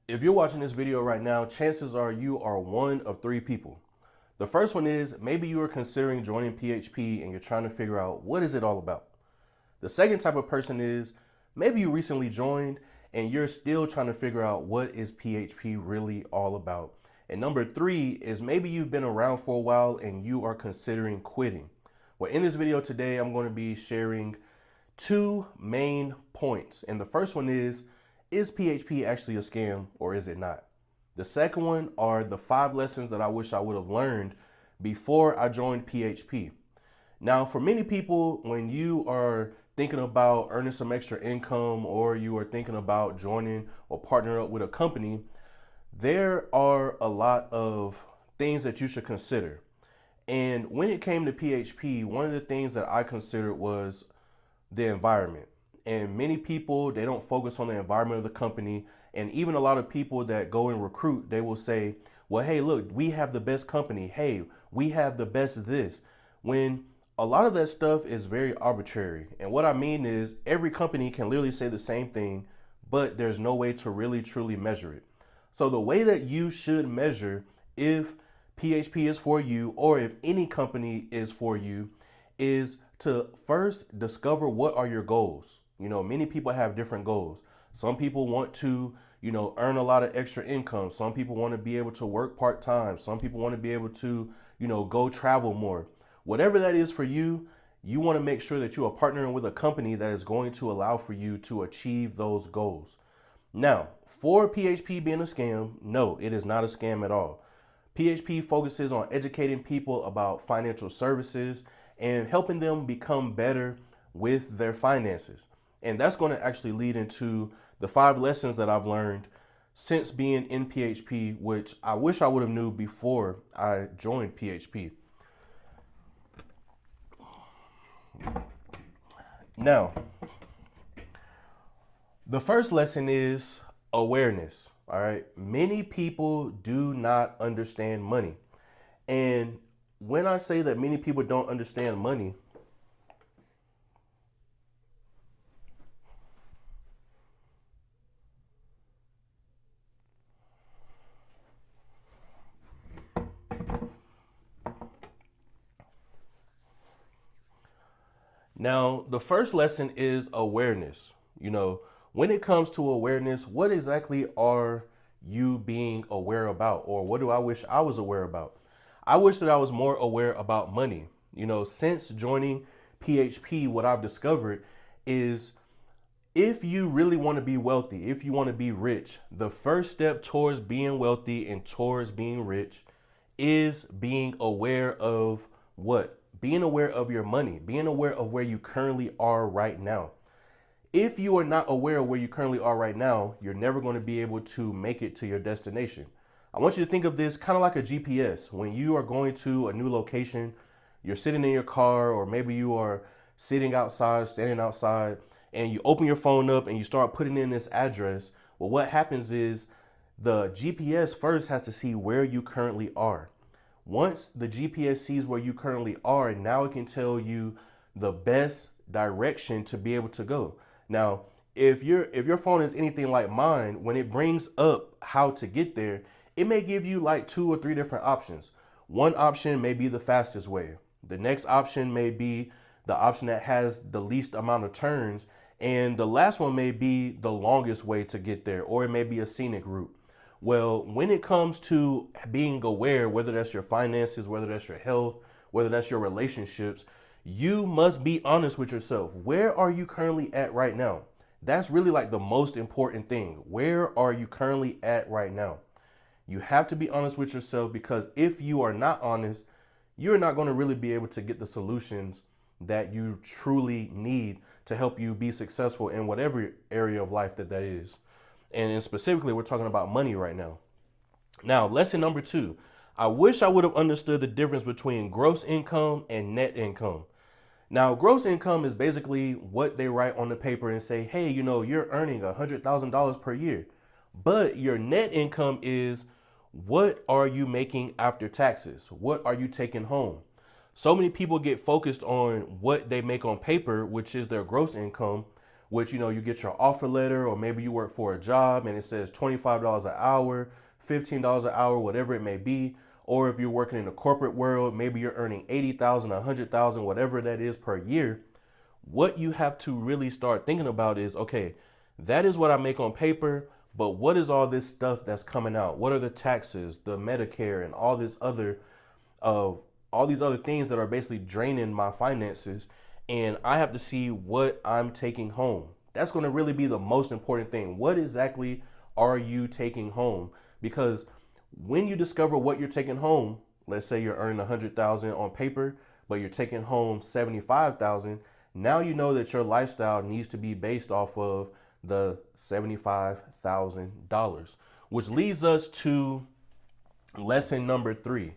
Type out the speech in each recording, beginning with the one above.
If you're watching this video right now, chances are you are one of three people. The first one is maybe you are considering joining PHP and you're trying to figure out what is it all about. The second type of person is maybe you recently joined and you're still trying to figure out what is PHP really all about. And number three is maybe you've been around for a while and you are considering quitting. Well, in this video today, I'm going to be sharing two main points. And the first one is PHP actually a scam or is it not? The second one are the 5 lessons that I wish I would have learned before I joined PHP. Now, for many people, when you are thinking about earning some extra income or you are thinking about joining or partnering up with a company, there are a lot of things that you should consider. And when it came to PHP, one of the things that I considered was the environment. And many people, they don't focus on the environment of the company. And even a lot of people that go and recruit, they will say, well, hey, look, we have the best company. Hey, we have the best this. When a lot of that stuff is very arbitrary. And what I mean is every company can literally say the same thing, but there's no way to really truly measure it. So the way that you should measure if PHP is for you or if any company is for you is to first discover what are your goals. You know, many people have different goals. Some people want to, earn a lot of extra income. Some people want to be able to work part-time. Some people want to be able to, go travel more. Whatever that is for you, you want to make sure that you are partnering with a company that is going to allow for you to achieve those goals. Now, for PHP being a scam, no, it is not a scam at all. PHP focuses on educating people about financial services and helping them become better with their finances. And that's going to actually lead into the 5 lessons that I've learned since being in PHP, which I wish I would have knew before I joined PHP. Now, the first lesson is awareness. All right. Many people do not understand money. And when I say that many people don't understand money, now, the first lesson is awareness. When it comes to awareness, what exactly are you being aware about? Or what do I wish I was aware about? I wish that I was more aware about money. Since joining PHP, what I've discovered is if you really want to be wealthy, if you want to be rich, the first step towards being wealthy and towards being rich is being aware of what? Being aware of your money, being aware of where you currently are right now. If you are not aware of where you currently are right now, you're never going to be able to make it to your destination. I want you to think of this kind of like a GPS. When you are going to a new location, you're sitting in your car, or maybe you are sitting outside, standing outside, and you open your phone up and you start putting in this address. Well, what happens is the GPS first has to see where you currently are. Once the GPS sees where you currently are, now it can tell you the best direction to be able to go. Now, if your phone is anything like mine, when it brings up how to get there, it may give you like 2 or 3 different options. One option may be the fastest way. The next option may be the option that has the least amount of turns. And the last one may be the longest way to get there, or it may be a scenic route. Well, when it comes to being aware, whether that's your finances, whether that's your health, whether that's your relationships, you must be honest with yourself. Where are you currently at right now? That's really like the most important thing. Where are you currently at right now? You have to be honest with yourself, because if you are not honest, you're not going to really be able to get the solutions that you truly need to help you be successful in whatever area of life that is. And specifically, we're talking about money right now. Now, lesson number 2, I wish I would have understood the difference between gross income and net income. Now, gross income is basically what they write on the paper and say, hey, you're earning $100,000 per year. But your net income is what are you making after taxes? What are you taking home? So many people get focused on what they make on paper, which is their gross income, which, you get your offer letter, or maybe you work for a job and it says $25 an hour, $15 an hour, whatever it may be. Or if you're working in the corporate world, maybe you're earning 80,000, 100,000, whatever that is per year. What you have to really start thinking about is, okay, that is what I make on paper, but what is all this stuff that's coming out? What are the taxes, the Medicare, and all these other things that are basically draining my finances? And I have to see what I'm taking home. That's going to really be the most important thing. What exactly are you taking home? Because when you discover what you're taking home, let's say you're earning 100,000 on paper, but you're taking home 75,000. Now you know that your lifestyle needs to be based off of the $75,000, which leads us to lesson number 3.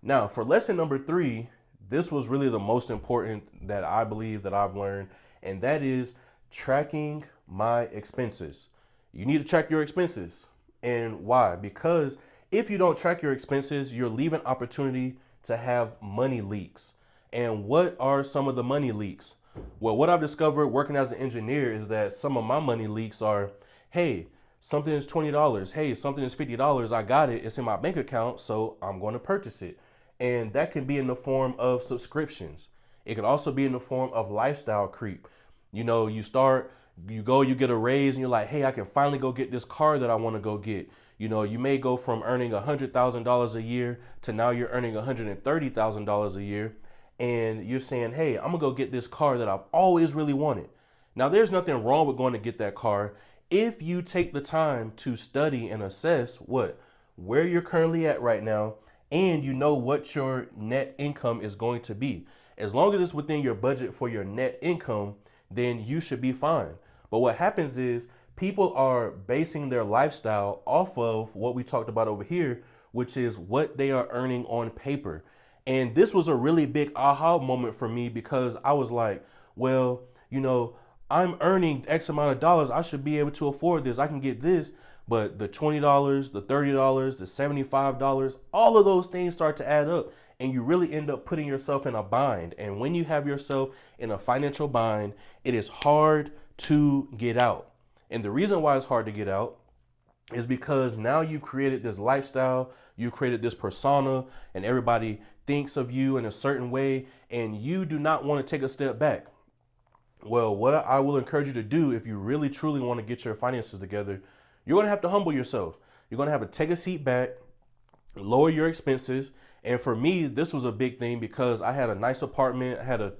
Now, for lesson number 3, this was really the most important that I believe that I've learned, and that is tracking my expenses. You need to track your expenses. And why? Because if you don't track your expenses, you're leaving opportunity to have money leaks. And what are some of the money leaks? Well, what I've discovered working as an engineer is that some of my money leaks are, hey, something is $20. Hey, something is $50. I got it. It's in my bank account, so I'm going to purchase it. And that can be in the form of subscriptions. It can also be in the form of lifestyle creep. You get a raise and you're like, hey, I can finally go get this car that I want to go get. You may go from earning $100,000 a year to now you're earning $130,000 a year. And you're saying, hey, I'm gonna go get this car that I've always really wanted. Now, there's nothing wrong with going to get that car if you take the time to study and assess where you're currently at right now, and you know what your net income is going to be. As long as it's within your budget for your net income, then you should be fine. But what happens is people are basing their lifestyle off of what we talked about over here, which is what they are earning on paper. And this was a really big aha moment for me, because I was like, well, I'm earning X amount of dollars. I should be able to afford this. I can get this. But the $20, the $30, the $75, all of those things start to add up. And you really end up putting yourself in a bind. And when you have yourself in a financial bind, it is hard to get out. And the reason why it's hard to get out is because now you've created this lifestyle, you've created this persona, and everybody thinks of you in a certain way, and you do not want to take a step back. Well, what I will encourage you to do, if you really truly want to get your finances together, you're going to have to humble yourself. You're going to have to take a seat back, lower your expenses. And for me, this was a big thing because I had a nice apartment. I had a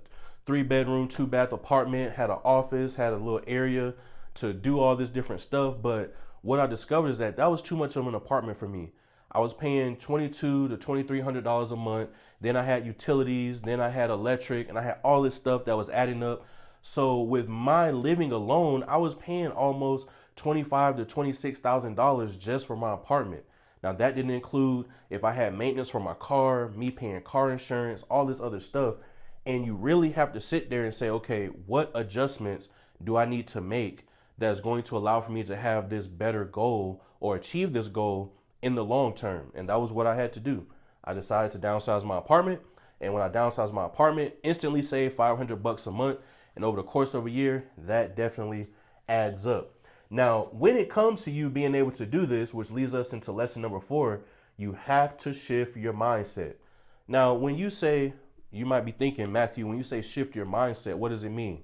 3-bedroom, 2-bath apartment, had an office, had a little area to do all this different stuff. But what I discovered is that was too much of an apartment for me. I was paying $2,200 to $2,300 a month. Then I had utilities, then I had electric, and I had all this stuff that was adding up. So with my living alone, I was paying almost $25,000 to $26,000 just for my apartment. Now that didn't include if I had maintenance for my car, me paying car insurance, all this other stuff. And you really have to sit there and say, okay, what adjustments do I need to make that's going to allow for me to have this better goal or achieve this goal in the long term? And that was what I had to do. I decided to downsize my apartment. And when I downsized my apartment, instantly saved $500 a month. And over the course of a year, that definitely adds up. Now, when it comes to you being able to do this, which leads us into lesson number 4, you have to shift your mindset. Now, when you say, you might be thinking, Matthew, when you say shift your mindset, what does it mean?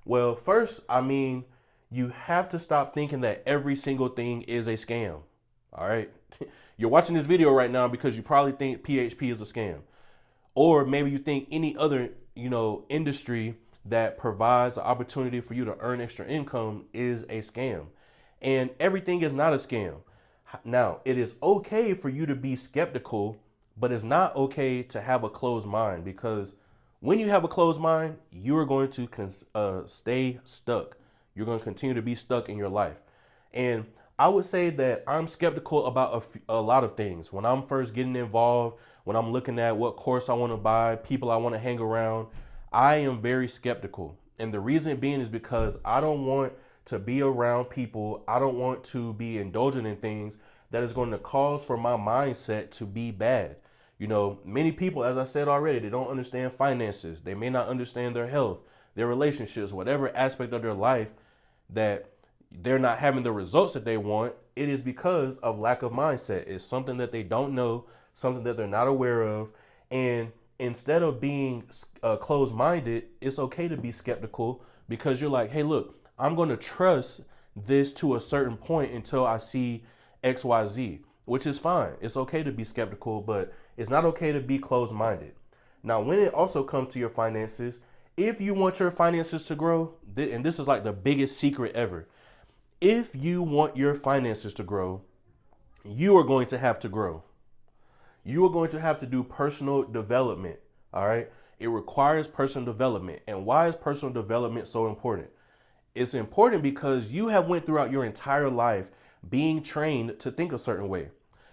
Well, first, I mean, you have to stop thinking that every single thing is a scam. All right. You're watching this video right now because you probably think PHP is a scam. Or maybe you think any other, industry that provides an opportunity for you to earn extra income is a scam. And everything is not a scam. Now, it is okay for you to be skeptical, but it's not okay to have a closed mind, because when you have a closed mind, you are going to stay stuck. You're going to continue to be stuck in your life. And I would say that I'm skeptical about a lot of things. When I'm first getting involved, when I'm looking at what course I want to buy, people I want to hang around, I am very skeptical. And the reason being is because I don't want to be around people. I don't want to be indulging in things that is going to cause for my mindset to be bad. Many people, as I said already, they don't understand finances. They may not understand their health. their relationships, whatever aspect of their life that they're not having the results that they want, it is because of lack of mindset. It's something that they don't know, something that they're not aware of. And instead of being closed minded, it's okay to be skeptical because you're like, hey, look, I'm going to trust this to a certain point until I see XYZ, which is fine. It's okay to be skeptical, but it's not okay to be closed minded. Now, when it also comes to your finances, if you want your finances to grow, and this is like the biggest secret ever, if you want your finances to grow, you are going to have to grow. You are going to have to do personal development. All right. It requires personal development. And why is personal development so important? It's important because you have went throughout your entire life being trained to think a certain way.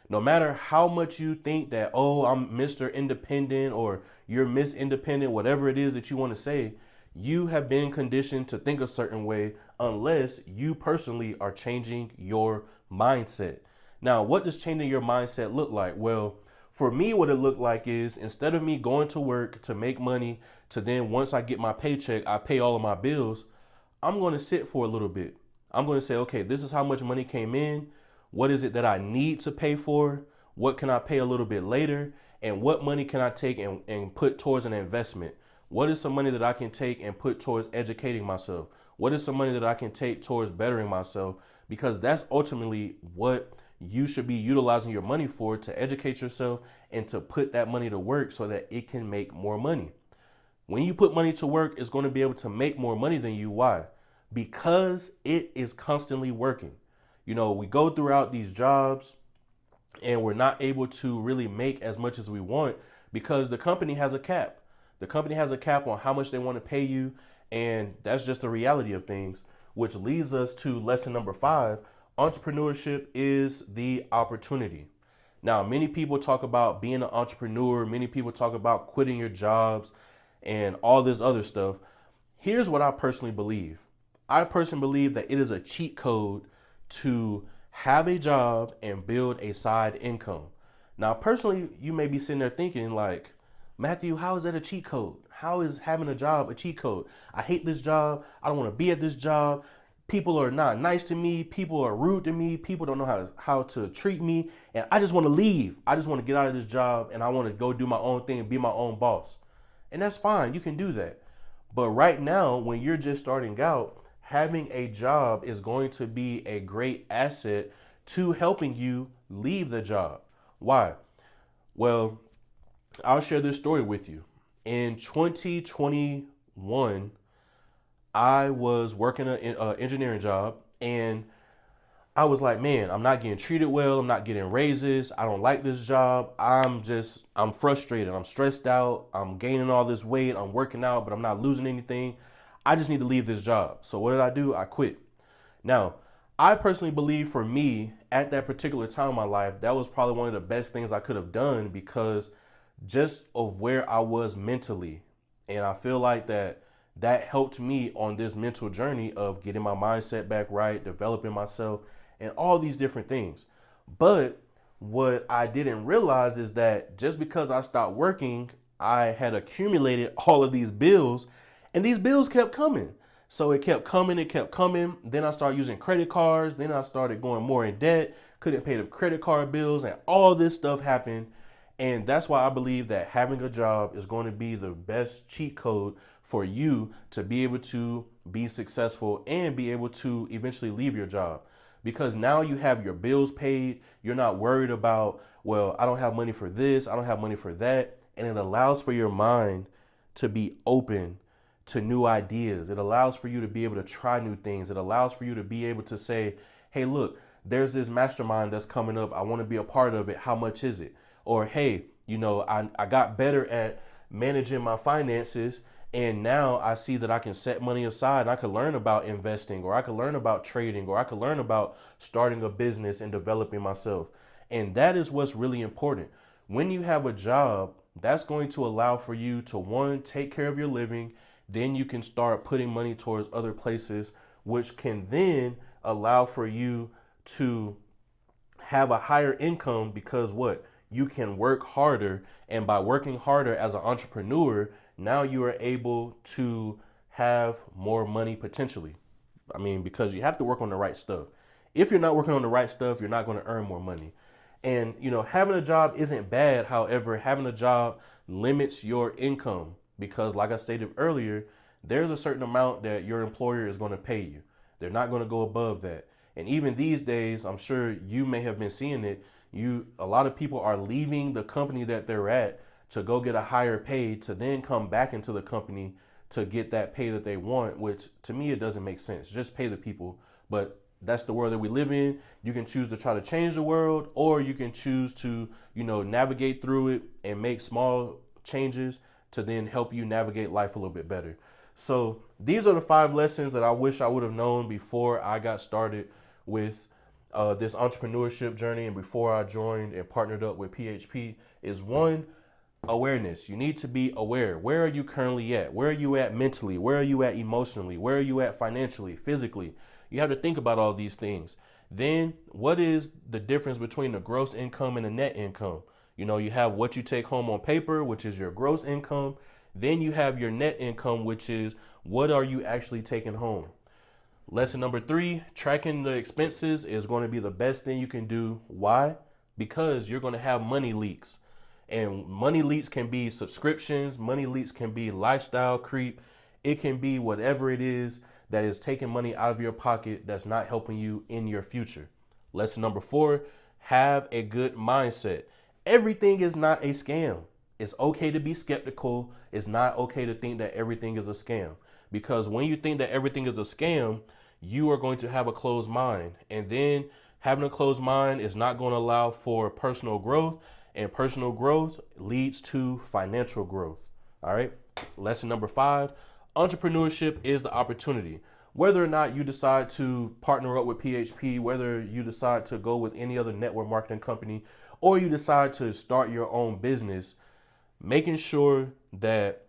No matter how much you think that, oh, I'm Mr. Independent or you're Miss Independent, whatever it is that you want to say, you have been conditioned to think a certain way unless you personally are changing your mindset. Now, what does changing your mindset look like? Well, for me, what it looked like is instead of me going to work to make money to then once I get my paycheck, I pay all of my bills, I'm going to sit for a little bit. I'm going to say, okay, this is how much money came in. What is it that I need to pay for? What can I pay a little bit later? And what money can I take and put towards an investment? What is some money that I can take and put towards educating myself? What is some money that I can take towards bettering myself? Because that's ultimately what you should be utilizing your money for, to educate yourself and to put that money to work so that it can make more money. When you put money to work, it's going to be able to make more money than you. Why? Because it is constantly working. You know, we go throughout these jobs and we're not able to really make as much as we want because the company has a cap. The company has a cap on how much they want to pay you. And that's just the reality of things, which leads us to lesson number 5. Entrepreneurship is the opportunity. Now, many people talk about being an entrepreneur. Many people talk about quitting your jobs and all this other stuff. Here's what I personally believe. I personally believe that it is a cheat code to have a job and build a side income. Now, personally, you may be sitting there thinking like, Matthew, how is that a cheat code? How is having a job a cheat code? I hate this job. I don't want to be at this job. People are not nice to me. People are rude to me. People don't know how to treat me. And I just want to leave. I just want to get out of this job and I want to go do my own thing and be my own boss. And that's fine. You can do that. But right now, when you're just starting out, having a job is going to be a great asset to helping you leave the job. Why? Well, I'll share this story with you. In 2021, I was working an engineering job and I was like, man, I'm not getting treated well. I'm not getting raises. I don't like this job. I'm frustrated. I'm stressed out. I'm gaining all this weight. I'm working out, but I'm not losing anything. I just need to leave this job. So what did I do? I quit. Now, I personally believe for me at that particular time in my life, that was probably one of the best things I could have done because just of where I was mentally. And I feel like that helped me on this mental journey of getting my mindset back right, developing myself, and all these different things. But what I didn't realize is that just because I stopped working, I had accumulated all of these bills and these bills kept coming. So it kept coming, Then I started using credit cards. Then I started going more in debt, couldn't pay the credit card bills, and all this stuff happened. And that's why I believe that having a job is going to be the best cheat code for you to be able to be successful and be able to eventually leave your job. Because now you have your bills paid. You're not worried about, well, I don't have money for this. I don't have money for that. And it allows for your mind to be open to new ideas. It allows for you to be able to try new things. It allows for you to be able to say, hey, look, there's this mastermind that's coming up. I want to be a part of it. How much is it? Or, hey, I got better at managing my finances. And now I see that I can set money aside and I can learn about investing, or I can learn about trading, or I can learn about starting a business and developing myself. And that is what's really important. When you have a job, that's going to allow for you to, one, take care of your living. Then you can start putting money towards other places, which can then allow for you to have a higher income because what? You can work harder. And by working harder as an entrepreneur, now you are able to have more money potentially. I mean, because you have to work on the right stuff. If you're not working on the right stuff, you're not going to earn more money. And, having a job isn't bad. However, having a job limits your income because, like I stated earlier, there's a certain amount that your employer is going to pay you. They're not going to go above that. And even these days, I'm sure you may have been seeing it. A lot of people are leaving the company that they're at to go get a higher pay to then come back into the company to get that pay that they want, which to me, it doesn't make sense. Just pay the people. But that's the world that we live in. You can choose to try to change the world, or you can choose to, navigate through it and make small changes to then help you navigate life a little bit better. So these are the 5 lessons that I wish I would have known before I got started with this entrepreneurship journey and before I joined and partnered up with PHP. Is 1, awareness. You need to be aware. Where are you currently at? Where are you at mentally? Where are you at emotionally? Where are you at financially, physically? You have to think about all these things. Then what is the difference between the gross income and the net income? You have what you take home on paper, which is your gross income. Then you have your net income, which is what are you actually taking home? Lesson number 3, tracking the expenses is going to be the best thing you can do. Why? Because you're going to have money leaks. And money leaks can be subscriptions. Money leaks can be lifestyle creep. It can be whatever it is that is taking money out of your pocket that's not helping you in your future. Lesson number 4, have a good mindset. Everything is not a scam. It's okay to be skeptical. It's not okay to think that everything is a scam. Because when you think that everything is a scam, you are going to have a closed mind. And then having a closed mind is not going to allow for personal growth. And personal growth leads to financial growth. All right. Lesson number 5, entrepreneurship is the opportunity. Whether or not you decide to partner up with PHP, whether you decide to go with any other network marketing company, or you decide to start your own business, making sure that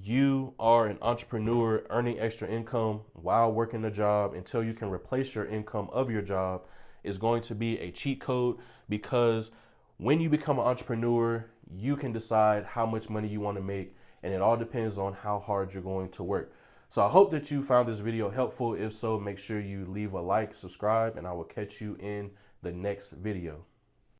you are an entrepreneur earning extra income while working a job until you can replace your income of your job is going to be a cheat code, because when you become an entrepreneur, you can decide how much money you want to make, and it all depends on how hard you're going to work. So I hope that you found this video helpful. If so, make sure you leave a like, subscribe, and I will catch you in the next video.